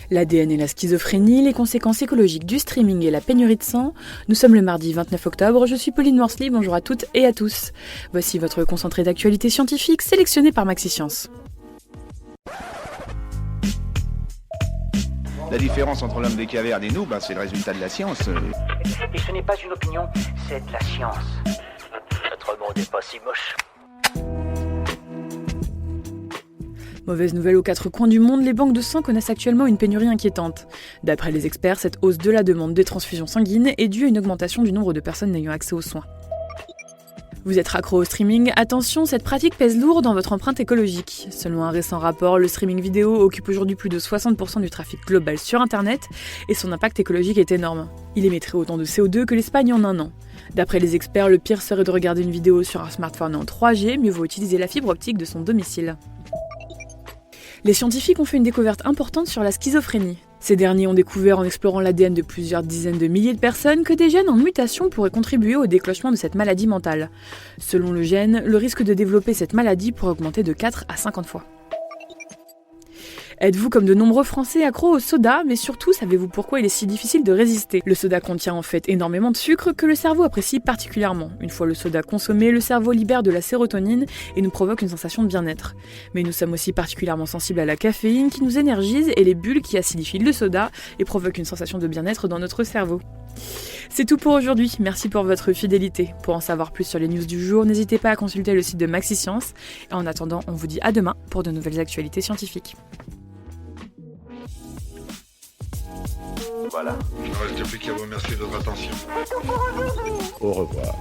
L'ADN et la schizophrénie, les conséquences écologiques du streaming et la pénurie de sang. Nous sommes le mardi 29 octobre, je suis Pauline Worsley, bonjour à toutes et à tous. Voici votre concentré d'actualité scientifique sélectionné par MaxiScience. La différence entre l'homme des cavernes et nous, c'est le résultat de la science. Et ce n'est pas une opinion, c'est de la science. Notre monde n'est pas si moche. Mauvaise nouvelle aux quatre coins du monde, les banques de sang connaissent actuellement une pénurie inquiétante. D'après les experts, cette hausse de la demande des transfusions sanguines est due à une augmentation du nombre de personnes n'ayant accès aux soins. Vous êtes accro au streaming, attention, cette pratique pèse lourd dans votre empreinte écologique. Selon un récent rapport, le streaming vidéo occupe aujourd'hui plus de 60% du trafic global sur Internet et son impact écologique est énorme. Il émettrait autant de CO2 que l'Espagne en un an. D'après les experts, le pire serait de regarder une vidéo sur un smartphone en 3G, mieux vaut utiliser la fibre optique de son domicile. Les scientifiques ont fait une découverte importante sur la schizophrénie. Ces derniers ont découvert en explorant l'ADN de plusieurs dizaines de milliers de personnes que des gènes en mutation pourraient contribuer au déclenchement de cette maladie mentale. Selon le gène, le risque de développer cette maladie pourrait augmenter de 4 à 50 fois. Êtes-vous comme de nombreux Français accros au soda, mais surtout savez-vous pourquoi il est si difficile de résister? Le soda contient en fait énormément de sucre que le cerveau apprécie particulièrement. Une fois le soda consommé, le cerveau libère de la sérotonine et nous provoque une sensation de bien-être. Mais nous sommes aussi particulièrement sensibles à la caféine qui nous énergise et les bulles qui acidifient le soda et provoquent une sensation de bien-être dans notre cerveau. C'est tout pour aujourd'hui, merci pour votre fidélité. Pour en savoir plus sur les news du jour, n'hésitez pas à consulter le site de MaxiScience. Et en attendant, on vous dit à demain pour de nouvelles actualités scientifiques. Voilà. Il ne reste plus qu'à vous remercier de votre attention. Au revoir.